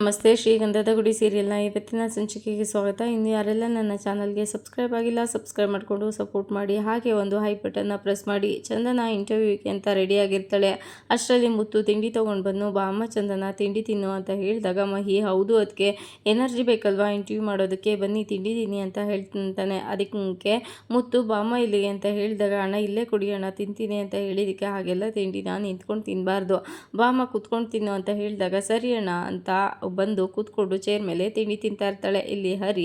ನಮಸ್ತೆ, ಶ್ರೀಗಂಧದ ಗುಡಿ ಸೀರಿಯಲ್ನ ಇವತ್ತಿನ ಸಂಚಿಕೆಗೆ ಸ್ವಾಗತ. ಇನ್ನು ಯಾರೆಲ್ಲ ನನ್ನ ಚಾನಲ್ಗೆ ಸಬ್ಸ್ಕ್ರೈಬ್ ಆಗಿಲ್ಲ, ಸಬ್ಸ್ಕ್ರೈಬ್ ಮಾಡಿಕೊಂಡು ಸಪೋರ್ಟ್ ಮಾಡಿ. ಹಾಗೆ ಒಂದು ಹೈ ಬಟನ್ನ ಪ್ರೆಸ್ ಮಾಡಿ. ಚಂದನ ಇಂಟರ್ವ್ಯೂಗೆ ಅಂತ ರೆಡಿಯಾಗಿರ್ತಾಳೆ. ಅಷ್ಟರಲ್ಲಿ ಮುತ್ತು ತಿಂಡಿ ತೊಗೊಂಡು ಬಂದು, ಬಾ ಅಮ್ಮ ಚಂದನ ತಿಂಡಿ ತಿನ್ನು ಅಂತ ಹೇಳಿದಾಗ ಮಹಿ ಹೌದು ಅದಕ್ಕೆ ಎನರ್ಜಿ ಬೇಕಲ್ವಾ ಇಂಟರ್ವ್ಯೂ ಮಾಡೋದಕ್ಕೆ, ಬನ್ನಿ ತಿಂಡಿ ತಿನ್ನಿ ಅಂತ ಹೇಳ್ತಾನೆ. ಅದಕ್ಕೆ ಮುತ್ತು ಬಾಮ್ಮ ಇಲ್ಲಿಗೆ ಅಂತ ಹೇಳಿದಾಗ, ಅಣ್ಣ ಇಲ್ಲೇ ಕೊಡಿ ಅಣ್ಣ ತಿಂತೀನಿ ಅಂತ ಹೇಳಿದಕ್ಕೆ, ಹಾಗೆಲ್ಲ ತಿಂಡಿ ನಾನು ನಿಂತ್ಕೊಂಡು ತಿನ್ನಬಾರ್ದು, ಬಾಮ್ಮ ಕುತ್ಕೊಂಡು ತಿನ್ನು ಅಂತ ಹೇಳಿದಾಗ ಸರಿ ಅಣ್ಣ ಅಂತ ಬಂದು ಕೂತ್ಕೊಂಡು ಚೇರ್ ಮೇಲೆ ತಿಂಡಿ ತಿಂತಾ ಇರ್ತಾಳೆ. ಇಲ್ಲಿ ಹರಿ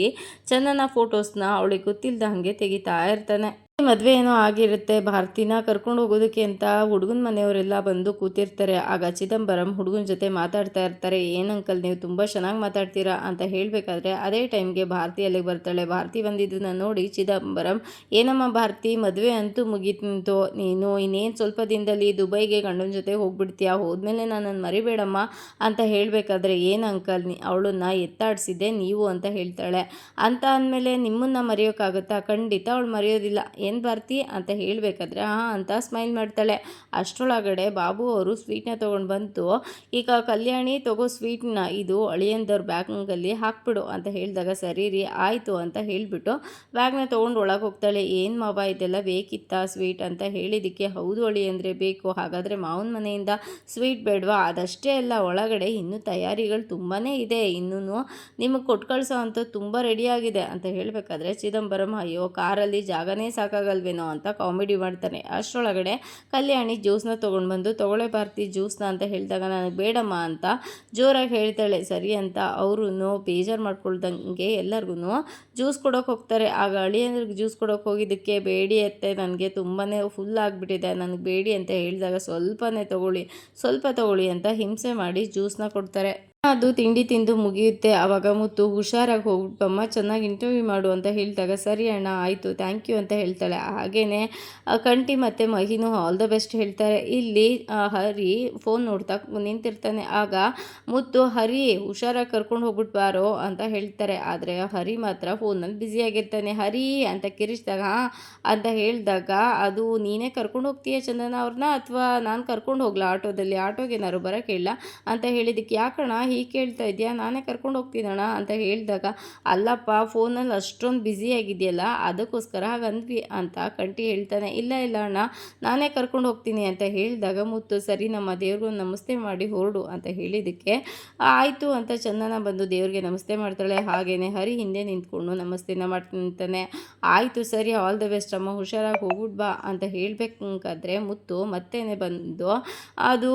ಚಂದನ ಫೋಟೋಸ್ನ ಅವಳಿಗೆ ಗೊತ್ತಿಲ್ಲದ ಹಾಗೆ ತೆಗಿತಾ ಇರ್ತಾನೆ. ಮದುವೆ ಏನೋ ಆಗಿರುತ್ತೆ. ಭಾರತಿನ ಕರ್ಕೊಂಡು ಹೋಗೋದಕ್ಕೆ ಅಂತ ಹುಡುಗನ ಮನೆಯವರೆಲ್ಲ ಬಂದು ಕೂತಿರ್ತಾರೆ. ಆಗ ಚಿದಂಬರಂ ಹುಡುಗನ ಜೊತೆ ಮಾತಾಡ್ತಾ ಇರ್ತಾರೆ. ಏನು ಅಂಕಲ್ ನೀವು ತುಂಬ ಚೆನ್ನಾಗಿ ಮಾತಾಡ್ತೀರಾ ಅಂತ ಹೇಳಬೇಕಾದ್ರೆ ಅದೇ ಟೈಮ್ಗೆ ಭಾರತಿ ಅಲ್ಲಿಗೆ ಬರ್ತಾಳೆ. ಭಾರತಿ ಬಂದಿದ್ದನ್ನ ನೋಡಿ ಚಿದಂಬರಂ, ಏನಮ್ಮ ಭಾರತಿ ಮದುವೆ ಅಂತೂ ಮುಗೀತು, ನೀನು ಇನ್ನೇನು ಸ್ವಲ್ಪ ದಿನದಲ್ಲಿ ದುಬೈಗೆ ಗಂಡನ ಜೊತೆ ಹೋಗ್ಬಿಡ್ತೀಯಾ, ಹೋದ್ಮೇಲೆ ನನ್ನನ್ನು ಮರಿಬೇಡಮ್ಮ ಅಂತ ಹೇಳಬೇಕಾದ್ರೆ ಏನು ಅಂಕಲ್ ಅವಳನ್ನ ಎತ್ತಾಡಿಸಿದ್ದೆ ನೀವು ಅಂತ ಹೇಳ್ತಾಳೆ. ಅಂತ ಅಂದಮೇಲೆ ನಿಮ್ಮನ್ನು ಮರೆಯೋಕ್ಕಾಗುತ್ತಾ, ಖಂಡಿತ ಅವಳು ಮರೆಯೋದಿಲ್ಲ, ಏನು ಭಾರತಿ ಅಂತ ಹೇಳಬೇಕಾದ್ರೆ ಹಾಂ ಅಂತ ಸ್ಮೈಲ್ ಮಾಡ್ತಾಳೆ. ಅಷ್ಟರೊಳಗಡೆ ಬಾಬು ಅವರು ಸ್ವೀಟ್ನ ತೊಗೊಂಡು ಬಂತು. ಈಗ ಕಲ್ಯಾಣಿ ತಗೋ ಸ್ವೀಟ್ನ, ಇದು ಅಳಿಯಂದವ್ರ ಬ್ಯಾಗ್ನಲ್ಲಿ ಹಾಕ್ಬಿಡು ಅಂತ ಹೇಳಿದಾಗ ಸರಿ ರೀ ಆಯಿತು ಅಂತ ಹೇಳಿಬಿಟ್ಟು ಬ್ಯಾಗ್ನ ತೊಗೊಂಡು ಒಳಗೆ ಹೋಗ್ತಾಳೆ. ಏನು ಮಾವ ಇದೆಲ್ಲ ಬೇಕಿತ್ತಾ ಸ್ವೀಟ್ ಅಂತ ಹೇಳಿದ್ದಕ್ಕೆ, ಹೌದು ಅಳಿಯಂದ್ರೆ ಬೇಕು, ಹಾಗಾದರೆ ಮಾವನ ಮನೆಯಿಂದ ಸ್ವೀಟ್ ಬೇಡವಾ, ಅದಷ್ಟೇ ಅಲ್ಲ ಒಳಗಡೆ ಇನ್ನೂ ತಯಾರಿಗಳು ತುಂಬಾ ಇದೆ, ಇನ್ನೂ ನಿಮಗೆ ಕೊಟ್ಟು ಕಳಿಸೋ ಅಂಥದ್ದು ತುಂಬ ರೆಡಿಯಾಗಿದೆ ಅಂತ ಹೇಳಬೇಕಾದ್ರೆ ಚಿದಂಬರಂ ಅಯ್ಯೋ ಕಾರಲ್ಲಿ ಜಾಗನೇ ಸಾಕಾಗಲ್ವೇನೋ ಅಂತ ಕಾಮಿಡಿ ಮಾಡ್ತಾನೆ. ಅಷ್ಟರೊಳಗಡೆ ಕಲ್ಯಾಣಿ ಜ್ಯೂಸ್ನ ತೊಗೊಂಡು ಬಂದು ತಗೊಳ್ಳೆ ಭಾರತಿ ಜ್ಯೂಸ್ನ ಅಂತ ಹೇಳಿದಾಗ ನನಗೆ ಬೇಡಮ್ಮ ಅಂತ ಜೋರಾಗಿ ಹೇಳ್ತಾಳೆ. ಸರಿ ಅಂತ ಅವರು ಬೇಜಾರು ಮಾಡ್ಕೊಳ್ದಂಗೆ ಎಲ್ಲರಿಗೂ ಜ್ಯೂಸ್ ಕೊಡೋಕೆ ಹೋಗ್ತಾರೆ. ಆಗ ಅಳಿಯಂದ್ರಿಗೆ ಜ್ಯೂಸ್ ಕೊಡೋಕೆ ಹೋಗಿದ್ದಕ್ಕೆ ಬೇಡಿ ಅತ್ತೆ ನನಗೆ ತುಂಬಾ ಫುಲ್ ಆಗಿಬಿಟ್ಟಿದೆ, ನನಗೆ ಬೇಡಿ ಅಂತ ಹೇಳಿದಾಗ ಸ್ವಲ್ಪ ತಗೊಳ್ಳಿ ಅಂತ ಹಿಂಸೆ ಮಾಡಿ ಜ್ಯೂಸ್ನ ಕೊಡ್ತಾರೆ. ಅದು ತಿಂಡಿ ತಿಂದು ಮುಗಿಯುತ್ತೆ. ಆವಾಗ ಮುತ್ತು ಹುಷಾರಾಗಿ ಹೋಗ್ಬಿಟ್ಟಮ್ಮ ಚೆನ್ನಾಗಿ ಇಂಟರ್ವ್ಯೂ ಮಾಡು ಅಂತ ಹೇಳಿದಾಗ ಸರಿ ಅಣ್ಣ ಆಯಿತು ಥ್ಯಾಂಕ್ ಯು ಅಂತ ಹೇಳ್ತಾಳೆ. ಹಾಗೆಯೇ ಕಂಠಿ ಮತ್ತು ಮಹಿನೂ ಆಲ್ ದ ಬೆಸ್ಟ್ ಹೇಳ್ತಾರೆ. ಇಲ್ಲಿ ಹರಿ ಫೋನ್ ನೋಡ್ತಾ ನಿಂತಿರ್ತಾನೆ. ಆಗ ಮುತ್ತು ಹರಿ ಹುಷಾರಾಗಿ ಕರ್ಕೊಂಡು ಹೋಗ್ಬಿಟ್ಟು ಬಾರೋ ಅಂತ ಹೇಳ್ತಾರೆ. ಆದರೆ ಹರಿ ಮಾತ್ರ ಫೋನಲ್ಲಿ ಬ್ಯುಸಿಯಾಗಿರ್ತಾನೆ. ಹರಿ ಅಂತ ಕಿರಿಸಿದಾಗ ಹಾಂ ಅಂತ ಹೇಳಿದಾಗ, ಅದು ನೀನೇ ಕರ್ಕೊಂಡು ಹೋಗ್ತೀಯ ಚಂದನ ಅವ್ರನ್ನ ಅಥವಾ ನಾನು ಕರ್ಕೊಂಡು ಹೋಗ್ಲಾ ಆಟೋದಲ್ಲಿ, ಆಟೋಗೆ ಏನಾದ್ರು ಬರೋಕ್ಕೆ ಹೇಳ ಅಂತ ಹೇಳಿದ್ದಕ್ಕೆ, ಯಾಕಣ್ಣ ಹೀಗೆ ಕೇಳ್ತಾ ಇದೆಯಾ, ನಾನೇ ಕರ್ಕೊಂಡು ಹೋಗ್ತೀನಣ್ಣ ಅಂತ ಹೇಳಿದಾಗ, ಅಲ್ಲಪ್ಪ ಫೋನಲ್ಲಿ ಅಷ್ಟೊಂದು ಬ್ಯುಸಿಯಾಗಿದೆಯಲ್ಲ ಅದಕ್ಕೋಸ್ಕರ ಹಾಗಂದ್ವಿ ಅಂತ ಕಂಠಿ ಹೇಳ್ತಾನೆ. ಇಲ್ಲ ಅಣ್ಣ ನಾನೇ ಕರ್ಕೊಂಡು ಹೋಗ್ತೀನಿ ಅಂತ ಹೇಳಿದಾಗ ಮುತ್ತು ಸರಿ ನಮ್ಮ ದೇವ್ರಿಗೂ ನಮಸ್ತೆ ಮಾಡಿ ಹೊರಡು ಅಂತ ಹೇಳಿದ್ದಕ್ಕೆ ಆಯಿತು ಅಂತ ಚಂದನ ಬಂದು ದೇವ್ರಿಗೆ ನಮಸ್ತೆ ಮಾಡ್ತಾಳೆ. ಹಾಗೆಯೇ ಹರಿ ಹಿಂದೆ ನಿಂತ್ಕೊಂಡು ನಮಸ್ತೆನ ಮಾಡ್ತಾನೆ. ಆಯಿತು ಸರಿ ಆಲ್ ದ ಬೆಸ್ಟ್ ಅಮ್ಮ ಹುಷಾರಾಗಿ ಹೋಗ್ಬಿಟ್ಟು ಬಾ ಅಂತ ಹೇಳಬೇಕಾದ್ರೆ ಮುತ್ತು ಮತ್ತೇನೆ ಬಂದು, ಅದು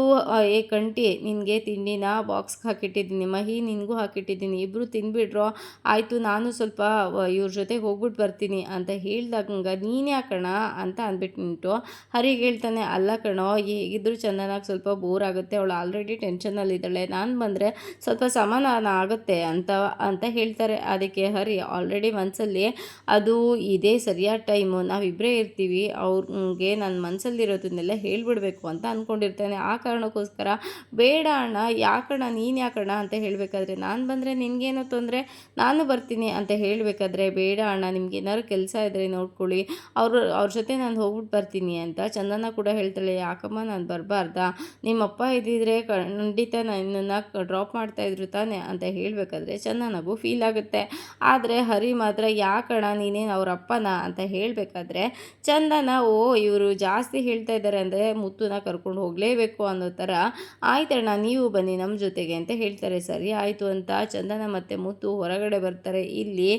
ಏ ಕಂಠಿ ನಿನಗೆ ತಿಂಡಿನ ಬಾಕ್ಸ್ಗೆ ಹಾಕಿಟ್ಟಿದ್ದೀನಿ, ಮಹಿ ನಿನಗೂ ಹಾಕಿಟ್ಟಿದ್ದೀನಿ, ಇಬ್ಬರು ತಿನ್ಬಿಡ್ರೋ, ಆಯಿತು ನಾನು ಸ್ವಲ್ಪ ಇವ್ರ ಜೊತೆಗೆ ಹೋಗ್ಬಿಟ್ಟು ಬರ್ತೀನಿ ಅಂತ ಹೇಳಿದಾಗ ನೀನು ಯಾಕಣ ಅಂತ ಅಂದ್ಬಿಟ್ಟು ಹರಿಗೆ ಹೇಳ್ತಾನೆ. ಅಲ್ಲ ಕಣೋ ಹೇಗಿದ್ರು ಚಂದನಾಗಿ ಸ್ವಲ್ಪ ಬೋರ್ ಆಗುತ್ತೆ, ಅವಳು ಆಲ್ರೆಡಿ ಟೆನ್ಷನಲ್ಲಿದ್ದಾಳೆ, ನಾನು ಬಂದರೆ ಸ್ವಲ್ಪ ಸಮಾಧಾನ ಆಗುತ್ತೆ ಅಂತ ಹೇಳ್ತಾರೆ. ಅದಕ್ಕೆ ಹರಿ ಆಲ್ರೆಡಿ ಮನಸ್ಸಲ್ಲಿ ಅದು ಇದೇ ಸರಿಯಾದ ಟೈಮು, ನಾವಿಬ್ಬರೇ ಇರ್ತೀವಿ, ಅವ್ರಿಗೆ ನನ್ನ ಮನಸ್ಸಲ್ಲಿರೋದನ್ನೆಲ್ಲ ಹೇಳ್ಬಿಡ್ಬೇಕು ಅಂತ ಅಂದ್ಕೊಂಡಿರ್ತಾನೆ. ಆ ಕಾರಣಕ್ಕೋಸ್ಕರ ಬೇಡ ಅಣ್ಣ ಯಾಕಣ್ಣ ನೀನು ಯಾಕಣ್ಣ ಅಂತ ಹೇಳಬೇಕಾದ್ರೆ, ನಾನು ಬಂದರೆ ನಿನಗೇನೋ ತೊಂದರೆ, ನಾನು ಬರ್ತೀನಿ ಅಂತ ಹೇಳಬೇಕಾದ್ರೆ, ಬೇಡ ಅಣ್ಣ ನಿಮ್ಗೆ ಏನಾದ್ರು ಕೆಲಸ ಇದ್ದರೆ ನೋಡ್ಕೊಳ್ಳಿ, ಅವ್ರ ಜೊತೆ ನಾನು ಹೋಗ್ಬಿಟ್ಟು ಬರ್ತೀನಿ ಅಂತ ಚಂದನ ಕೂಡ ಹೇಳ್ತಾಳೆ. ಯಾಕಮ್ಮ ನಾನು ಬರಬಾರ್ದಾ, ನಿಮ್ಮಪ್ಪ ಇದ್ದಿದ್ರೆ ಖಂಡಿತ ನನ್ನನ್ನು ಡ್ರಾಪ್ ಮಾಡ್ತಾಯಿದ್ರು ತಾನೆ ಅಂತ ಹೇಳಬೇಕಾದ್ರೆ ಚಂದನಗೂ ಫೀಲ್ ಆಗುತ್ತೆ. ಆದರೆ ಹರಿ ಮಾತ್ರ ಯಾಕಣ್ಣ ನೀನೇನು ಅವ್ರ ಅಪ್ಪನ ಅಂತ ಹೇಳಬೇಕಾದ್ರೆ ಚಂದನ ಇವರು ಜಾಸ್ತಿ ಹೇಳ್ತಾ ಇದ್ದಾರೆ ಅಂದರೆ ಮುತ್ತುನ ಕರ್ಕೊಂಡು ಹೋಗಲೇಬೇಕು ಅನ್ನೋ ಥರ, ಆಯ್ತಣ್ಣ ನೀವು ಬನ್ನಿ ನಮ್ಮ ಜೊತೆಗೆ ಅಂತ ಹೇಳ್ತಾರೆ. ಸರಿ ಆಯಿತು ಅಂತ ಚಂದನ ಮತ್ತು ಮುತ್ತು ಹೊರಗಡೆ ಬರ್ತಾರೆ. ಇಲ್ಲಿ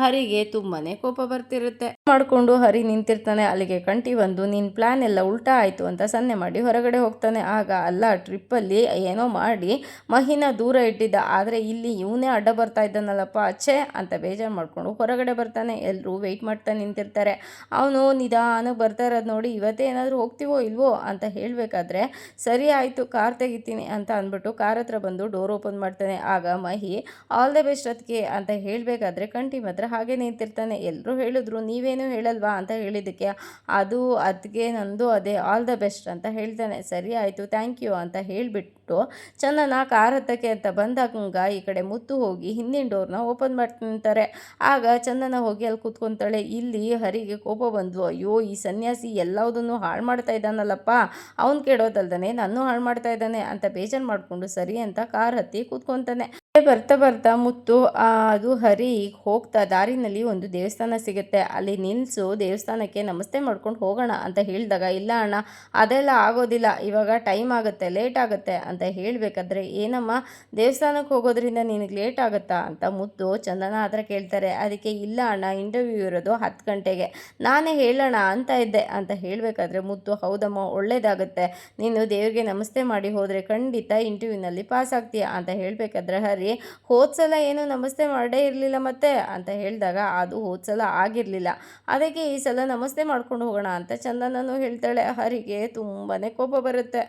ಹರಿಗೆ ತುಂಬಾ ಕೋಪ ಬರ್ತಿರುತ್ತೆ. ಮಾಡಿಕೊಂಡು ಹರಿ ನಿಂತಿರ್ತಾನೆ. ಅಲ್ಲಿಗೆ ಕಂಠಿ ಬಂದು ನಿನ್ನ ಪ್ಲ್ಯಾನ್ ಎಲ್ಲ ಉಲ್ಟಾ ಆಯಿತು ಅಂತ ಸನ್ನೆ ಮಾಡಿ ಹೊರಗಡೆ ಹೋಗ್ತಾನೆ. ಆಗ ಅಲ್ಲ ಟ್ರಿಪ್ಪಲ್ಲಿ ಏನೋ ಮಾಡಿ ಮಹಿನ ದೂರ ಇಟ್ಟಿದ್ದ, ಆದರೆ ಇಲ್ಲಿ ಇವನೇ ಅಡ್ಡ ಬರ್ತಾ ಇದ್ದಾನಲ್ಲಪ್ಪ ಅಚ್ಚೆ ಅಂತ ಬೇಜಾರು ಮಾಡಿಕೊಂಡು ಹೊರಗಡೆ ಬರ್ತಾನೆ. ಎಲ್ಲರೂ ವೆಯ್ಟ್ ಮಾಡ್ತಾ ನಿಂತಿರ್ತಾರೆ. ಅವನು ನಿಧಾನಕ್ಕೆ ಬರ್ತಾ ಇರೋದು ನೋಡಿ ಇವತ್ತೇ ಏನಾದರೂ ಹೋಗ್ತೀವೋ ಇಲ್ವೋ ಅಂತ ಹೇಳಬೇಕಾದ್ರೆ ಸರಿ ಆಯಿತು ಕಾರ್ ತೆಗಿತೀನಿ ಅಂತ ಅಂದ್ಬಿಟ್ಟು ಕಾರ್ ಹತ್ರ ಬಂದು ಡೋರ್ ಓಪನ್ ಮಾಡ್ತಾನೆ. ಆಗ ಮಹಿ ಆಲ್ ದ ಬೆಸ್ಟ್ ಅದಕ್ಕೆ ಅಂತ ಹೇಳಬೇಕಾದ್ರೆ ಕಂಠಿ ಮಾತ್ರ ಹಾಗೆ ನಿಂತಿರ್ತಾನೆ. ಎಲ್ಲರೂ ಹೇಳಿದ್ರು ನೀವೇನು ಹೇಳಲ್ವಾ ಅಂತ ಹೇಳಿದ್ದಕ್ಕೆ, ಅದು ಅದಕ್ಕೆ ನಂದು ಅದೇ ಆಲ್ ದ ಬೆಸ್ಟ್ ಅಂತ ಹೇಳ್ತಾನೆ. ಸರಿ ಆಯಿತು ಥ್ಯಾಂಕ್ ಯು ಅಂತ ಹೇಳಿಬಿಟ್ಟು ಚಂದನ ಕಾರ್ ಹತ್ತಕ್ಕೆ ಅಂತ ಬಂದಾಗ ಈ ಕಡೆ ಮುತ್ತು ಹೋಗಿ ಹಿಂದಿನ ಡೋರ್ನ ಓಪನ್ ಮಾಡ್ತಾರೆ. ಆಗ ಚಂದನ ಹೋಗಿ ಅಲ್ಲಿ ಕೂತ್ಕೊತಾಳೆ. ಇಲ್ಲಿ ಹರಿಗೆ ಕೋಪ ಬಂದು, ಅಯ್ಯೋ ಈ ಸನ್ಯಾಸಿ ಎಲ್ಲದನ್ನು ಹಾಳು ಮಾಡ್ತಾ ಇದ್ದಾನಲ್ಲಪ್ಪ, ಅವ್ನು ಕೆಡೋದಲ್ದಾನೆ ನಾನು ಹಾಳು ಮಾಡ್ತಾ ಇದ್ದಾನೆ ಅಂತ ಬೇಜಾರು ಮಾಡಿಕೊಂಡು ಸರಿ ಅಂತ ಕಾರ್ ಹತ್ತಿ ಕೂತ್ಕೊತಾನೆ. ಬರ್ತಾ ಬರ್ತಾ ಮುತ್ತು ಅದು ಹರಿ ಹೋಗ್ತಾ ದಾರಿನಲ್ಲಿ ಒಂದು ದೇವಸ್ಥಾನ ಸಿಗುತ್ತೆ. ಅಲ್ಲಿ ನಿಲ್ಲಿಸು, ದೇವಸ್ಥಾನಕ್ಕೆ ನಮಸ್ತೆ ಮಾಡ್ಕೊಂಡು ಹೋಗೋಣ ಅಂತ ಹೇಳಿದಾಗ, ಇಲ್ಲ ಅಣ್ಣ ಅದೆಲ್ಲ ಆಗೋದಿಲ್ಲ, ಇವಾಗ ಟೈಮ್ ಆಗುತ್ತೆ, ಲೇಟ್ ಆಗುತ್ತೆ ಅಂತ ಹೇಳಬೇಕಾದ್ರೆ, ಏನಮ್ಮ ದೇವಸ್ಥಾನಕ್ಕೆ ಹೋಗೋದ್ರಿಂದ ನಿನಗೆ ಲೇಟ್ ಆಗುತ್ತಾ ಅಂತ ಮುತ್ತು ಚಂದನ ಹತ್ರ ಕೇಳ್ತಾರೆ. ಅದಕ್ಕೆ ಇಲ್ಲ ಅಣ್ಣ, ಇಂಟರ್ವ್ಯೂ ಇರೋದು 10 ಗಂಟೆಗೆ, ನಾನೇ ಹೇಳೋಣ ಅಂತ ಇದ್ದೆ ಅಂತ ಹೇಳಬೇಕಾದ್ರೆ ಮುತ್ತು, ಹೌದಮ್ಮ ಒಳ್ಳೇದಾಗುತ್ತೆ, ನೀನು ದೇವ್ರಿಗೆ ನಮಸ್ತೆ ಮಾಡಿ ಹೋದರೆ ಖಂಡಿತ ಇಂಟರ್ವ್ಯೂನಲ್ಲಿ ಪಾಸ್ ಆಗ್ತೀಯಾ ಅಂತ ಹೇಳಬೇಕಾದ್ರೆ ಹರಿ, ಹೋದ್ಸಲ ಏನು ನಮಸ್ತೆ ಮಾಡೇ ಇರಲಿಲ್ಲ ಮತ್ತೆ ಅಂತ ಹೇಳಿದಾಗ, ಅದು ಹೋದ್ಸಲ ಆಗಿರಲಿಲ್ಲ, ಅದಕ್ಕೆ ಈ ಸಲ ನಮಸ್ತೆ ಮಾಡ್ಕೊಂಡು ಹೋಗೋಣ ಅಂತ ಚಂದನನು ಹೇಳ್ತಾಳೆ. ಹರಿಗೆ ತುಂಬಾ ಕೋಪ ಬರುತ್ತೆ.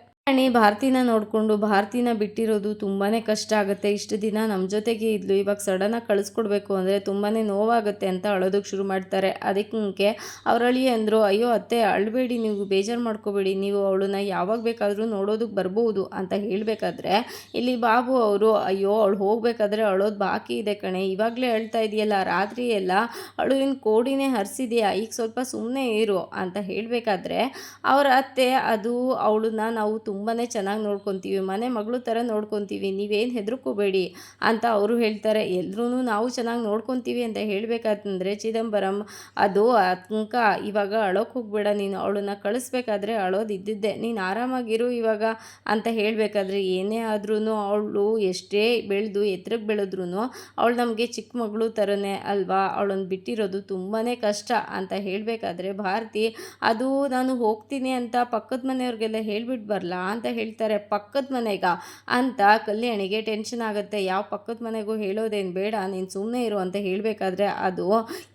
ಭಾರತಿನ ನೋಡಿಕೊಂಡು ಭಾರತಿನ ಬಿಟ್ಟಿರೋದು ತುಂಬಾ ಕಷ್ಟ ಆಗುತ್ತೆ. ಇಷ್ಟು ದಿನ ನಮ್ಮ ಜೊತೆಗೆ ಇದ್ಲು, ಇವಾಗ ಸಡನ್ನಾಗಿ ಕಳಿಸ್ಕೊಡ್ಬೇಕು ಅಂದರೆ ತುಂಬಾ ನೋವಾಗುತ್ತೆ ಅಂತ ಅಳೋದಕ್ಕೆ ಶುರು ಮಾಡ್ತಾರೆ. ಅದಕ್ಕೆ ಅವರಳಿ ಅಂದರು, ಅಯ್ಯೋ ಅತ್ತೆ ಅಳಬೇಡಿ, ನೀವು ಬೇಜಾರು ಮಾಡ್ಕೋಬೇಡಿ, ನೀವು ಅವಳನ್ನ ಯಾವಾಗ ಬೇಕಾದರೂ ನೋಡೋದಕ್ಕೆ ಬರ್ಬೋದು ಅಂತ ಹೇಳಬೇಕಾದ್ರೆ, ಇಲ್ಲಿ ಬಾಬು ಅವರು, ಅಯ್ಯೋ ಅವಳು ಹೋಗಬೇಕಾದ್ರೆ ಅಳೋದು ಬಾಕಿ ಇದೆ ಕಣೆ, ಇವಾಗಲೇ ಅಳ್ತಾ ಇದೆಯಲ್ಲ, ರಾತ್ರಿ ಎಲ್ಲ ಅಳುವಿನ ಕೋಡಿನೇ ಹರಿಸಿದೆಯಾ, ಈಗ ಸ್ವಲ್ಪ ಸುಮ್ಮನೆ ಇರು ಅಂತ ಹೇಳಬೇಕಾದ್ರೆ ಅವರ ಅತ್ತೆ, ಅದು ಅವಳನ್ನ ನಾವು ತುಂಬಾ ಚೆನ್ನಾಗಿ ನೋಡ್ಕೊತೀವಿ, ಮನೆ ಮಗಳು ಥರ ನೋಡ್ಕೊತೀವಿ, ನೀವೇನು ಹೆದರ್ಕೋಬೇಡಿ ಅಂತ ಅವರು ಹೇಳ್ತಾರೆ. ಎಲ್ಲರೂ ನಾವು ಚೆನ್ನಾಗಿ ನೋಡ್ಕೊತೀವಿ ಅಂತ ಹೇಳಬೇಕಾದ್ರೆ ಚಿದಂಬರಂ, ಅದು ಅತ್ಕ ಇವಾಗ ಅಳೋಕೆ ಹೋಗಬೇಡ, ನೀನು ಅವಳನ್ನ ಕಳಿಸ್ಬೇಕಾದ್ರೆ ಅಳೋದು ಇದ್ದಿದ್ದೆ, ನೀನು ಆರಾಮಾಗಿರು ಇವಾಗ ಅಂತ ಹೇಳಬೇಕಾದ್ರೆ, ಏನೇ ಆದ್ರೂ ಅವಳು ಎಷ್ಟೇ ಬೆಳೆದು ಎತ್ತರಕ್ಕೆ ಬೆಳೆದ್ರೂ ಅವಳು ನಮಗೆ ಚಿಕ್ಕ ಮಗಳು ಥರನೇ ಅಲ್ವಾ, ಅವಳನ್ನು ಬಿಟ್ಟಿರೋದು ತುಂಬಾ ಕಷ್ಟ ಅಂತ ಹೇಳಬೇಕಾದ್ರೆ ಭಾರತಿ, ಅದು ನಾನು ಹೋಗ್ತೀನಿ ಅಂತ ಪಕ್ಕದ ಮನೆಯವ್ರಿಗೆಲ್ಲ ಹೇಳ್ಬಿಟ್ಟು ಬರಲಾ ಅಂತ ಹೇಳ್ತಾರೆ. ಪಕ್ಕದ ಮನೆಗ ಅಂತ ಕಲ್ಯಾಣಿಗೆ ಟೆನ್ಷನ್ ಆಗುತ್ತೆ. ಯಾವ ಪಕ್ಕದ ಮನೆಗೂ ಹೇಳೋದೇನು ಬೇಡ, ನೀನು ಸುಮ್ಮನೆ ಇರು ಅಂತ ಹೇಳಬೇಕಾದ್ರೆ, ಅದು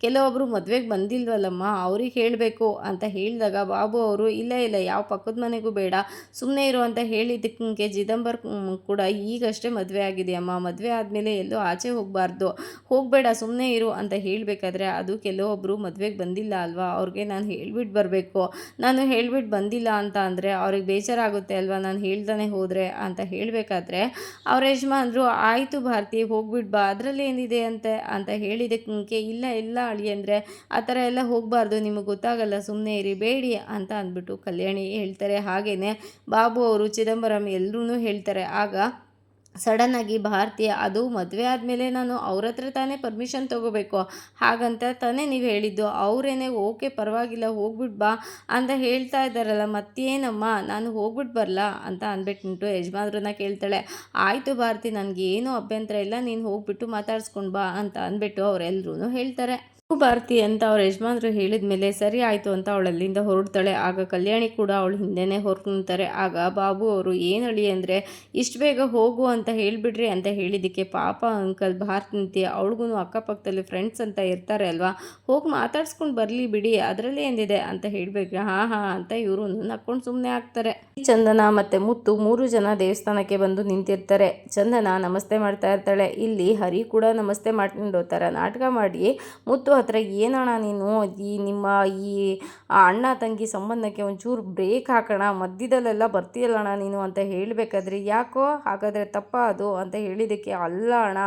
ಕೆಲವೊಬ್ಬರು ಮದುವೆಗೆ ಬಂದಿಲ್ವಲ್ಲಮ್ಮ ಅವ್ರಿಗೆ ಹೇಳಬೇಕು ಅಂತ ಹೇಳಿದಾಗ ಬಾಬು ಅವರು, ಇಲ್ಲ ಇಲ್ಲ ಯಾವ ಪಕ್ಕದ ಮನೆಗೂ ಬೇಡ, ಸುಮ್ಮನೆ ಇರು ಅಂತ ಹೇಳಿದ್ದಕ್ಕೆ ಚಿದಂಬರ್ ಕೂಡ ಈಗಷ್ಟೇ ಮದುವೆ ಆಗಿದೆಯಮ್ಮ, ಮದುವೆ ಆದಮೇಲೆ ಎಲ್ಲೋ ಆಚೆ ಹೋಗಬೇಡ ಸುಮ್ಮನೆ ಇರು ಅಂತ ಹೇಳಬೇಕಾದ್ರೆ, ಅದು ಕೆಲವೊಬ್ಬರು ಮದುವೆಗೆ ಬಂದಿಲ್ಲ ಅಲ್ವಾ, ಅವ್ರಿಗೆ ನಾನು ಹೇಳ್ಬಿಟ್ಟು ಬರಬೇಕು, ನಾನು ಹೇಳ್ಬಿಟ್ಟು ಬಂದಿಲ್ಲ ಅಂತ ಅಂದರೆ ಅವ್ರಿಗೆ ಬೇಜಾರಾಗುತ್ತೆ ಅಲ್ವಾ, ನಾನು ಹೇಳ್ದಾನೆ ಹೋದರೆ ಅಂತ ಹೇಳಬೇಕಾದ್ರೆ ಅವ್ರ ಯಜಮಾನ್ರು, ಆಯಿತು ಭಾರತಿ ಹೋಗ್ಬಿಟ್ಟು ಬಾ, ಅದರಲ್ಲಿ ಏನಿದೆ ಅಂತ ಹೇಳಿದ್ದಕ್ಕೆ, ಇಲ್ಲ ಇಲ್ಲ ಅಳಿಯಂದರೆ ಆ ಥರ ಎಲ್ಲ ಹೋಗಬಾರ್ದು, ನಿಮಗೆ ಗೊತ್ತಾಗಲ್ಲ, ಸುಮ್ಮನೆ ಇರಿ ಬೇಡಿ ಅಂತ ಅಂದ್ಬಿಟ್ಟು ಕಲ್ಯಾಣಿ ಹೇಳ್ತಾರೆ. ಹಾಗೆಯೇ ಬಾಬು ಅವರು ಚಿದಂಬರಂ ಎಲ್ಲರೂ ಹೇಳ್ತಾರೆ. ಆಗ ಸಡನ್ನಾಗಿ ಭಾರತಿ, ಅದು ಮದುವೆ ಆದಮೇಲೆ ನಾನು ಅವ್ರ ಹತ್ರ ತಾನೇ ಪರ್ಮಿಷನ್ ತೊಗೋಬೇಕು, ಹಾಗಂತ ತಾನೇ ನೀವು ಹೇಳಿದ್ದು, ಅವರೇನೆ ಓಕೆ ಪರವಾಗಿಲ್ಲ ಹೋಗ್ಬಿಟ್ಟು ಬಾ ಅಂತ ಹೇಳ್ತಾ ಇದ್ದಾರಲ್ಲ, ಮತ್ತೇನಮ್ಮ ನಾನು ಹೋಗ್ಬಿಟ್ಟು ಬರಲಾ ಅಂತ ಅಂದ್ಬಿಟ್ಟು ಯಜಮಾನ್ರನ್ನ ಕೇಳ್ತಾಳೆ. ಆಯಿತು ಭಾರತಿ, ನನಗೇನು ಅಭ್ಯಂತರ ಇಲ್ಲ, ನೀನು ಹೋಗ್ಬಿಟ್ಟು ಮಾತಾಡ್ಸ್ಕೊಂಡು ಬಾ ಅಂತ ಅಂದ್ಬಿಟ್ಟು ಅವರೆಲ್ಲರೂ ಹೇಳ್ತಾರೆ. ಭಾರತಿ ಅಂತ ಅವ್ರ ಯಜಮಾನ್ರು ಹೇಳಿದ ಮೇಲೆ ಸರಿ ಆಯಿತು ಅಂತ ಅವಳು ಅಲ್ಲಿಂದ ಹೊರಡ್ತಾಳೆ. ಆಗ ಕಲ್ಯಾಣಿ ಕೂಡ ಅವಳು ಹಿಂದೆನೇ ಹೊರಡ್ತಾರೆ. ಆಗ ಬಾಬು ಅವರು, ಏನು ಅಳಿ ಅಂದರೆ ಇಷ್ಟು ಬೇಗ ಹೋಗು ಅಂತ ಹೇಳಿಬಿಡ್ರಿ ಅಂತ ಹೇಳಿದ್ದಕ್ಕೆ, ಪಾಪ ಅಂಕಲ್ ಭಾರತಿ, ಅವಳಿಗೂ ಅಕ್ಕಪಕ್ಕದಲ್ಲಿ ಫ್ರೆಂಡ್ಸ್ ಅಂತ ಇರ್ತಾರೆ ಅಲ್ವಾ, ಹೋಗಿ ಮಾತಾಡ್ಸ್ಕೊಂಡು ಬರಲಿ ಬಿಡಿ, ಅದರಲ್ಲಿ ಏನಿದೆ ಅಂತ ಹೇಳಬೇಕು. ಹಾಂ ಅಂತ ಇವರು ನಕ್ಕೊಂಡು ಸುಮ್ಮನೆ ಆಗ್ತಾರೆ. ಚಂದನ ಮತ್ತು ಮುತ್ತು 3 ಜನ ದೇವಸ್ಥಾನಕ್ಕೆ ಬಂದು ನಿಂತಿರ್ತಾರೆ. ಚಂದನ ನಮಸ್ತೆ ಮಾಡ್ತಾ ಇರ್ತಾಳೆ. ಇಲ್ಲಿ ಹರಿ ಕೂಡ ನಮಸ್ತೆ ಮಾಡ್ಕೊಂಡು ಹೋಗ್ತಾರೆ. ನಾಟಕ ಮಾಡಿ ಮುತ್ತು ಹತ್ರ, ಏನಣ್ಣ ನೀನು ನಿಮ್ಮ ಈ ಅಣ್ಣ ತಂಗಿ ಸಂಬಂಧಕ್ಕೆ ಒಂಚೂರು ಬ್ರೇಕ್ ಹಾಕೋಣ, ಮಧ್ಯದಲ್ಲೆಲ್ಲ ಬರ್ತೀಯಲ್ಲಣ್ಣ ನೀನು ಅಂತ ಹೇಳಬೇಕಾದ್ರೆ, ಯಾಕೋ ಹಾಗಾದರೆ ತಪ್ಪ ಅದು ಅಂತ ಹೇಳಿದ್ದಕ್ಕೆ, ಅಲ್ಲ ಅಣ್ಣ,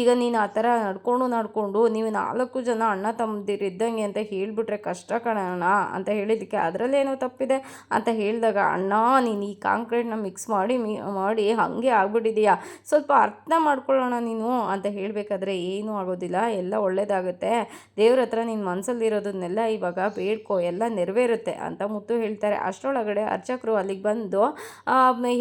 ಈಗ ನೀನು ಆ ಥರ ನಡ್ಕೊಂಡು ನೀವು 4 ಜನ ಅಣ್ಣ ತಮ್ಮದಿರು ಇದ್ದಂಗೆ ಅಂತ ಹೇಳಿಬಿಟ್ರೆ ಕಷ್ಟ ಕಣಣ್ಣ ಅಂತ ಹೇಳಿದ್ದಕ್ಕೆ, ಅದರಲ್ಲೇನೋ ತಪ್ಪಿದೆ ಅಂತ ಹೇಳಿದಾಗ, ಅಣ್ಣ ನೀನು ಈ ಕಾಂಕ್ರೀಟ್ನ ಮಿಕ್ಸ್ ಮಾಡಿ ಹಾಗೆ ಆಗ್ಬಿಟ್ಟಿದೆಯಾ, ಸ್ವಲ್ಪ ಅರ್ಥ ಮಾಡ್ಕೊಳ್ಳೋಣ ನೀನು ಅಂತ ಹೇಳಬೇಕಾದ್ರೆ, ಏನೂ ಆಗೋದಿಲ್ಲ, ಎಲ್ಲ ಒಳ್ಳೇದಾಗುತ್ತೆ, ದೇವ್ರ ಹತ್ರ ನಿನ್ನ ಮನಸ್ಸಲ್ಲಿರೋದನ್ನೆಲ್ಲ ಇವಾಗ ಬೇಡ್ಕೋ, ಎಲ್ಲ ನೆರವೇರುತ್ತೆ ಅಂತ ಮುತ್ತು ಹೇಳ್ತಾರೆ. ಅಷ್ಟರೊಳಗಡೆ ಅರ್ಚಕರು ಅಲ್ಲಿಗೆ ಬಂದು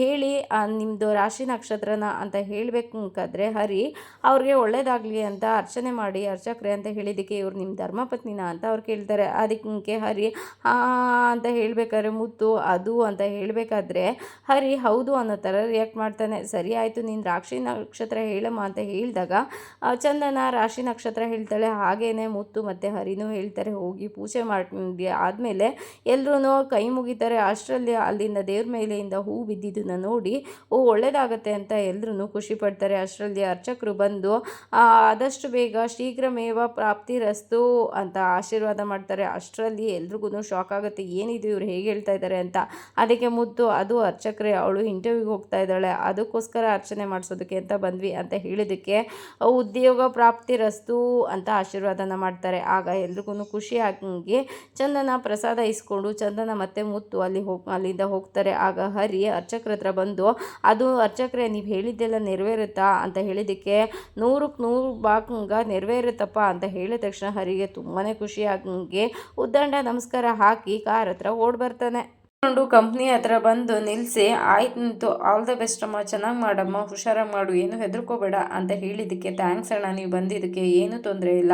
ಹೇಳಿ, ನಿಮ್ಮದು ರಾಶಿ ನಕ್ಷತ್ರನ ಅಂತ ಹೇಳಬೇಕಾದ್ರೆ ಹರಿ ಅವ್ರಿಗೆ ಒಳ್ಳೇದಾಗಲಿ ಅಂತ ಅರ್ಚನೆ ಮಾಡಿ ಅರ್ಚಕ್ರೆ ಅಂತ ಹೇಳಿದ್ದಕ್ಕೆ, ಇವ್ರು ನಿಮ್ಮ ಧರ್ಮಪತ್ನಿನ ಅಂತ ಅವ್ರು ಕೇಳ್ತಾರೆ. ಅದಕ್ಕೆ ಹರಿ ಅಂತ ಹೇಳಬೇಕಾದ್ರೆ ಮುತ್ತು ಅದು ಅಂತ ಹೇಳಬೇಕಾದ್ರೆ ಹರಿ ಹೌದು ಅನ್ನೋ ಥರ ರಿಯಾಕ್ಟ್ ಮಾಡ್ತಾನೆ. ಸರಿ ಆಯಿತು, ನೀನು ರಾಶಿ ನಕ್ಷತ್ರ ಹೇಳಮ್ಮ ಅಂತ ಹೇಳಿದಾಗ ಚಂದನ ರಾಶಿ ನಕ್ಷತ್ರ ಹೇಳ್ತಾಳೆ. ಹಾಗೇನೆ ಮುತ್ತು ಮತ್ತು ಹರಿನೂ ಹೇಳ್ತಾರೆ, ಹೋಗಿ ಪೂಜೆ ಮಾಡಿ ಆದಮೇಲೆ ಎಲ್ಲರೂ ಕೈ ಮುಗಿತಾರೆ. ಅಷ್ಟರಲ್ಲಿ ಅಲ್ಲಿಂದ ದೇವ್ರ ಮೇಲೆಯಿಂದ ಹೂ ಬಿದ್ದಿದ್ದನ್ನು ನೋಡಿ ಒಳ್ಳೇದಾಗತ್ತೆ ಅಂತ ಎಲ್ಲರೂ ಖುಷಿ ಪಡ್ತಾರೆ. ಅಷ್ಟರಲ್ಲಿ ಅರ್ಚಕರು ಬಂದು ಆದಷ್ಟು ಬೇಗ ಶೀಘ್ರಮೇವ ಪ್ರಾಪ್ತಿರಸ್ತು ಅಂತ ಆಶೀರ್ವಾದ ಮಾಡ್ತಾರೆ. ಅಷ್ಟರಲ್ಲಿ ಎಲ್ರಿಗೂ ಶಾಕ್ ಆಗುತ್ತೆ, ಏನಿದು ಇವ್ರು ಹೇಗೆ ಹೇಳ್ತಾ ಇದ್ದಾರೆ ಅಂತ. ಅದಕ್ಕೆ ಮುದ್ದು, ಅದು ಅರ್ಚಕರೇ, ಅವಳು ಇಂಟರ್ವ್ಯೂಗೆ ಹೋಗ್ತಾ ಇದ್ದಾಳೆ, ಅದಕ್ಕೋಸ್ಕರ ಅರ್ಚನೆ ಮಾಡಿಸೋದಕ್ಕೆ ಅಂತ ಬಂದ್ವಿ ಅಂತ ಹೇಳಿದ್ದಕ್ಕೆ, ಉದ್ಯೋಗ ಪ್ರಾಪ್ತಿರಸ್ತು ಅಂತ ಆಶೀರ್ವಾದನ ಮಾಡ್ತಾರೆ. ಮಾಡ್ತಾರೆ. ಆಗ ಎಲ್ರಿಗೂ ಖುಷಿಯಾಗಿ ಚಂದನ ಪ್ರಸಾದ ಇಸ್ಕೊಂಡು ಚಂದನ ಮತ್ತು ಮುತ್ತು ಅಲ್ಲಿಂದ ಹೋಗ್ತಾರೆ. ಆಗ ಹರಿ ಅರ್ಚಕ್ರ ಹತ್ರ ಬಂದು, ಅದು ಅರ್ಚಕ್ರೆ ನೀವು ಹೇಳಿದ್ದೆಲ್ಲ ನೆರವೇರುತ್ತಾ ಅಂತ ಹೇಳಿದ್ದಕ್ಕೆ 100ಕ್ಕೆ 100 ಭಾಗ ನೆರವೇರುತ್ತಪ್ಪ ಅಂತ ಹೇಳಿದ ತಕ್ಷಣ ಹರಿಗೆ ತುಂಬಾ ಖುಷಿಯಾಗಿ ಉದ್ದಂಡ ನಮಸ್ಕಾರ ಹಾಕಿ ಕಾರ್ ಹತ್ರ ಓಡ್ ಬರ್ತಾನೆ. ಕಂಪ್ನಿ ಹತ್ರ ಬಂದು ನಿಲ್ಲಿಸಿ, ಆಯ್ತು ಆಲ್ ದ ಬೆಸ್ಟ್ ಅಮ್ಮ, ಚೆನ್ನಾಗಿ ಮಾಡಮ್ಮ, ಹುಷಾರಾಗಿ ಮಾಡು, ಏನು ಹೆದರ್ಕೋಬೇಡ ಅಂತ ಹೇಳಿದ್ದಕ್ಕೆ ಥ್ಯಾಂಕ್ಸ್ ಅಣ್ಣ, ನೀವು ಬಂದಿದ್ದಕ್ಕೆ ಏನೂ ತೊಂದರೆ ಇಲ್ಲ,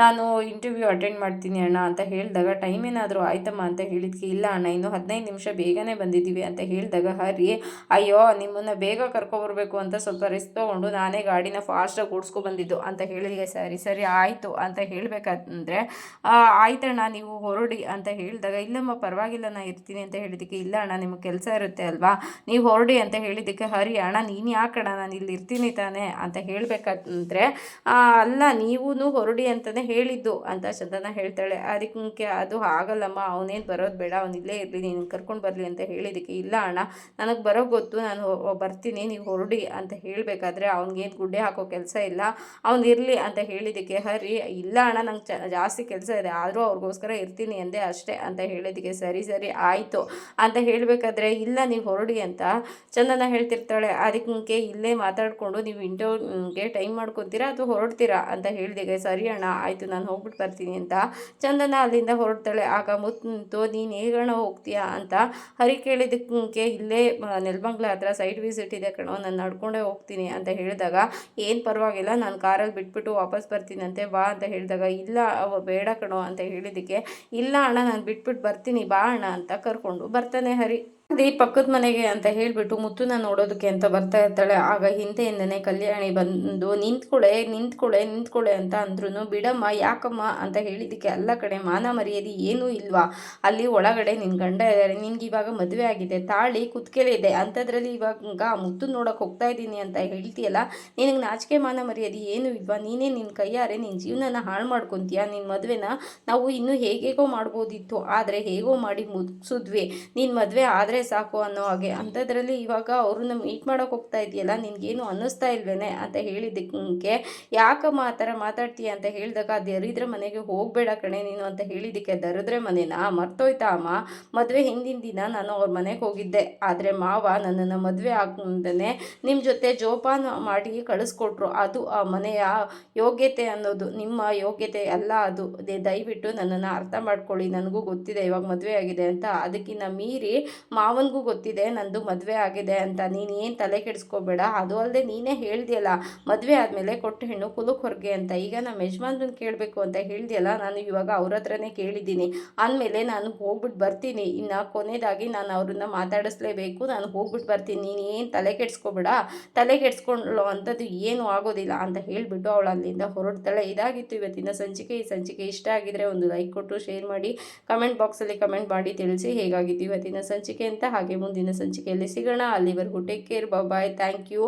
ನಾನು ಇಂಟರ್ವ್ಯೂ ಅಟೆಂಡ್ ಮಾಡ್ತೀನಿ ಅಣ್ಣ ಅಂತ ಹೇಳಿದಾಗ, ಟೈಮ್ ಏನಾದರೂ ಆಯ್ತಮ್ಮ ಅಂತ ಹೇಳಿದ್ದಕ್ಕೆ, ಇಲ್ಲ ಅಣ್ಣ ಇನ್ನು 15 ನಿಮಿಷ ಬೇಗನೆ ಬಂದಿದ್ದೀವಿ ಅಂತ ಹೇಳಿದಾಗ ಹರಿ, ಅಯ್ಯೋ ನಿಮ್ಮನ್ನು ಬೇಗ ಕರ್ಕೊಬರ್ಬೇಕು ಅಂತ ಸ್ವಲ್ಪ ರಿಸ್ಕ್ ತೊಗೊಂಡು ನಾನೇ ಗಾಡಿನ ಫಾಸ್ಟಾಗಿ ಓಡಿಸ್ಕೊಬಂದಿದ್ದು ಅಂತ ಹೇಳಿದೆ. ಸರಿ ಸರಿ ಆಯಿತು ಅಂತ ಹೇಳಬೇಕಂದ್ರೆ, ಆಯ್ತಣ್ಣ ನೀವು ಹೊರಡಿ ಅಂತ ಹೇಳಿದಾಗ, ಇಲ್ಲಮ್ಮ ಪರವಾಗಿಲ್ಲ ನಾ ಇರ್ತೀನಿ ಅಂತ ಹೇಳಿದ್ದಕ್ಕೆ, ಇಲ್ಲ ಅಣ್ಣ ನಿಮಗೆ ಕೆಲಸ ಇರುತ್ತೆ ಅಲ್ವಾ, ನೀವು ಹೊರಡಿ ಅಂತ ಹೇಳಿದ್ದಕ್ಕೆ ಹರಿ, ಅಣ್ಣ ನೀನು ಯಾಕಣ್ಣ, ನಾನು ಇಲ್ಲಿ ಇರ್ತೀನಿ ತಾನೆ ಅಂತ ಹೇಳಬೇಕಂದ್ರೆ, ಅಲ್ಲ ನೀವೂ ಹೊರಡಿ ಅಂತಲೇ ಹೇಳಿದ್ದು ಅಂತ ಚಂದನ ಹೇಳ್ತಾಳೆ. ಅದಕ್ಕೆ ಅದು ಆಗಲ್ಲಮ್ಮ, ಅವನೇನು ಬರೋದು ಬೇಡ, ಅವನು ಇಲ್ಲೇ ಇರಲಿ, ನೀನು ಕರ್ಕೊಂಡು ಬರಲಿ ಅಂತ ಹೇಳಿದ್ದಕ್ಕೆ, ಇಲ್ಲ ಅಣ್ಣ ನನಗೆ ಬರೋ ಗೊತ್ತು, ನಾನು ಬರ್ತೀನಿ, ನೀವು ಹೊರಡಿ ಅಂತ ಹೇಳಬೇಕಾದ್ರೆ ಅವ್ನಿಗೇನು ಗುಡ್ಡೆ ಹಾಕೋ ಕೆಲಸ ಇಲ್ಲ, ಅವ್ನು ಇರಲಿ ಅಂತ ಹೇಳಿದ್ದಕ್ಕೆ ಹರಿ, ಇಲ್ಲ ಅಣ್ಣ ನಂಗೆ ಜಾಸ್ತಿ ಕೆಲಸ ಇದೆ, ಆದರೂ ಅವ್ರಿಗೋಸ್ಕರ ಇರ್ತೀನಿ ಅಂದೆ ಅಷ್ಟೇ ಅಂತ ಹೇಳಿದ್ದಕ್ಕೆ, ಸರಿ ಸರಿ ಆಯಿತು ಅಂತ ಹೇಳಬೇಕಾದ್ರೆ, ಇಲ್ಲ ನೀವು ಹೊರಡಿ ಅಂತ ಚಂದನ ಹೇಳ್ತಿರ್ತಾಳೆ. ಅದಕ್ಕೆ ಇಲ್ಲೇ ಮಾತಾಡಿಕೊಂಡು ನೀವು ಇಂಟರ್ವ್ಯೂಗೆ ಟೈಮ್ ಮಾಡ್ಕೊತೀರಾ ಅಥವಾ ಹೊರಡ್ತೀರಾ ಅಂತ ಹೇಳಿದಾಗ, ಸರಿ ಅಣ್ಣ ಆಯಿತು ನಾನು ಹೋಗ್ಬಿಟ್ಟು ಬರ್ತೀನಿ ಅಂತ ಚಂದನ ಅಲ್ಲಿಂದ ಹೊರಡ್ತಾಳೆ. ಆಗ ಮುತ್ತು, ನೀನು ಹೇಗಣ ಹೋಗ್ತೀಯಾ ಅಂತ ಹರಿ ಕೇಳಿದ್ದಕ್ಕೆ, ಇಲ್ಲೇ ನೆಲಮಂಗಲ ಹತ್ರ ಸೈಟ್ ವಿಸಿಟ್ ಇದೆ ಕಣೋ, ನಾನು ನಡ್ಕೊಂಡೇ ಹೋಗ್ತೀನಿ ಅಂತ ಹೇಳಿದಾಗ, ಏನು ಪರವಾಗಿಲ್ಲ ನಾನು ಕಾರಲ್ಲಿ ಬಿಟ್ಬಿಟ್ಟು ವಾಪಸ್ ಬರ್ತೀನಂತೆ ಬಾ ಅಂತ ಹೇಳಿದಾಗ, ಇಲ್ಲ ಬೇಡ ಕಣೋ ಅಂತ ಹೇಳಿದ್ದಕ್ಕೆ, ಇಲ್ಲ ಅಣ್ಣ ನಾನು ಬಿಟ್ಬಿಟ್ಟು ಬರ್ತೀನಿ ಬಾ ಅಣ್ಣ ಅಂತ ಕರ್ಕೊಂಡು ಬರ್ತಾನೆ ಹರಿ. ಪಕ್ಕದ ಮನೆಗೆ ಅಂತ ಹೇಳಿಬಿಟ್ಟು ಮುತ್ತುನ ನೋಡೋದಕ್ಕೆ ಅಂತ ಬರ್ತಾ ಇರ್ತಾಳೆ. ಆಗ ಹಿಂದೆಯಿಂದನೇ ಕಲ್ಯಾಣಿ ಬಂದು, ನಿಂತ್ಕೊಳೆ ಅಂತ ಅಂದ್ರೂ, ಬಿಡಮ್ಮ ಯಾಕಮ್ಮ ಅಂತ ಹೇಳಿದ್ದಕ್ಕೆ, ಅಲ್ಲ ಕಡೆ ಮಾನ ಮರ್ಯಾದೆ ಏನೂ ಇಲ್ವಾ, ಅಲ್ಲಿ ಒಳಗಡೆ ನಿನ್ನ ಗಂಡ ಇದ್ದಾರೆ, ನಿನ್ಗೆ ಇವಾಗ ಮದುವೆ ಆಗಿದೆ, ತಾಳಿ ಕುತ್ಕೆಲಿದೆ, ಅಂಥದ್ರಲ್ಲಿ ಇವಾಗ ಮುತ್ತು ನೋಡೋಕೆ ಹೋಗ್ತಾ ಇದ್ದೀನಿ ಅಂತ ಹೇಳ್ತೀಯಲ್ಲ, ನಿನಗೆ ನಾಚಿಕೆ ಮಾನ ಮರ್ಯಾದೆ ಏನೂ ಇಲ್ವಾ, ನೀನೇ ನಿನ್ನ ಕೈಯಾರೆ ನಿನ್ನ ಜೀವನನ ಹಾಳು ಮಾಡ್ಕೊತೀಯ, ನಿನ್ನ ಮದುವೆನ ನಾವು ಇನ್ನೂ ಹೇಗೇಗೋ ಮಾಡ್ಬೋದಿತ್ತು, ಆದರೆ ಹೇಗೋ ಮಾಡಿ ಮುಗಿಸಿದ್ವಿ, ನಿನ್ನ ಮದುವೆ ಆದರೆ ಸಾಕು ಅನ್ನೋ ಹಾಗೆ, ಅಂಥದ್ರಲ್ಲಿ ಇವಾಗ ಅವ್ರನ್ನ ಮೀಟ್ ಮಾಡೋಕೆ ಹೋಗ್ತಾ ಇದೆಯಲ್ಲ, ನಿನಗೇನು ಅನ್ನಿಸ್ತಾ ಇಲ್ವೇನೆ ಅಂತ ಹೇಳಿದ್ದಕ್ಕೆ, ಯಾಕಮ್ಮ ಆ ಥರ ಮಾತಾಡ್ತೀಯ ಅಂತ ಹೇಳಿದಾಗ, ದರಿದ್ರ ಮನೆಗೆ ಹೋಗಬೇಡ ಕಣೆ ನೀನು ಅಂತ ಹೇಳಿದ್ದಕ್ಕೆ, ದರಿದ್ರ ಮನೆನ ಮರ್ತೋಯ್ತಾ ಅಮ್ಮ, ಮದುವೆ ಹಿಂದಿನ ದಿನ ನಾನು ಅವ್ರ ಮನೆಗೆ ಹೋಗಿದ್ದೆ, ಆದರೆ ಮಾವ ನನ್ನನ್ನು ಮದುವೆ ಆಗದೇ ನಿಮ್ಮ ಜೊತೆ ಜೋಪಾನ ಮಾಡಿ ಕಳಿಸ್ಕೊಟ್ರು, ಅದು ಆ ಮನೆಯ ಯೋಗ್ಯತೆ ಅನ್ನೋದು, ನಿಮ್ಮ ಯೋಗ್ಯತೆ ಅಲ್ಲ ಅದು, ದಯವಿಟ್ಟು ನನ್ನನ್ನು ಅರ್ಥ ಮಾಡ್ಕೊಳ್ಳಿ, ನನಗೂ ಗೊತ್ತಿದೆ ಇವಾಗ ಮದುವೆ ಆಗಿದೆ ಅಂತ, ಅದಕ್ಕಿಂತ ಮೀರಿ ಮಾವನಿಗೂ ಗೊತ್ತಿದೆ ನಂದು ಮದುವೆ ಆಗಿದೆ ಅಂತ, ನೀನು ಏನು ತಲೆ ಕೆಡಿಸ್ಕೋಬೇಡ, ಅದು ಅಲ್ಲದೆ ನೀನೇ ಹೇಳ್ದಿಯಲ್ಲ ಮದುವೆ ಆದಮೇಲೆ ಕೊಟ್ಟು ಹೆಣ್ಣು ಕುಲಕ್ಕೆ ಹೊರಗೆ ಅಂತ, ಈಗ ನಮ್ಮ ಯಜಮಾನ್ರನ್ನ ಕೇಳಬೇಕು ಅಂತ ಹೇಳ್ದಿಯಲ್ಲ, ನಾನು ಇವಾಗ ಅವ್ರ ಹತ್ರನೇ ಕೇಳಿದ್ದೀನಿ, ಅಂದಮೇಲೆ ನಾನು ಹೋಗ್ಬಿಟ್ಟು ಬರ್ತೀನಿ, ಇನ್ನು ಕೊನೆಯದಾಗಿ ನಾನು ಅವ್ರನ್ನ ಮಾತಾಡಿಸ್ಲೇಬೇಕು, ನಾನು ಹೋಗ್ಬಿಟ್ಟು ಬರ್ತೀನಿ, ನೀನು ಏನು ತಲೆ ಕೆಡಿಸ್ಕೋಬೇಡ, ತಲೆ ಕೆಡಿಸ್ಕೊಳ್ಳೋ ಅಂಥದ್ದು ಏನೂ ಆಗೋದಿಲ್ಲ ಅಂತ ಹೇಳಿಬಿಟ್ಟು ಅವಳು ಅಲ್ಲಿಂದ ಹೊರಡ್ತಾಳೆ. ಇದಾಗಿತ್ತು ಇವತ್ತಿನ ಸಂಚಿಕೆ. ಈ ಸಂಚಿಕೆ ಇಷ್ಟ ಆಗಿದ್ರೆ ಒಂದು ಲೈಕ್ ಕೊಟ್ಟು ಶೇರ್ ಮಾಡಿ, ಕಮೆಂಟ್ ಬಾಕ್ಸಲ್ಲಿ ಕಮೆಂಟ್ ಮಾಡಿ ತಿಳಿಸಿ ಹೇಗಾಗಿತ್ತು ಇವತ್ತಿನ ಸಂಚಿಕೆ ಅಂತ. ಹಾಗೆ ಮುಂದಿನ ಸಂಚಿಕೆಯಲ್ಲಿ ಸಿಗೋಣ, ಅಲ್ಲಿವರೆಗೂ take care, bye, thank you.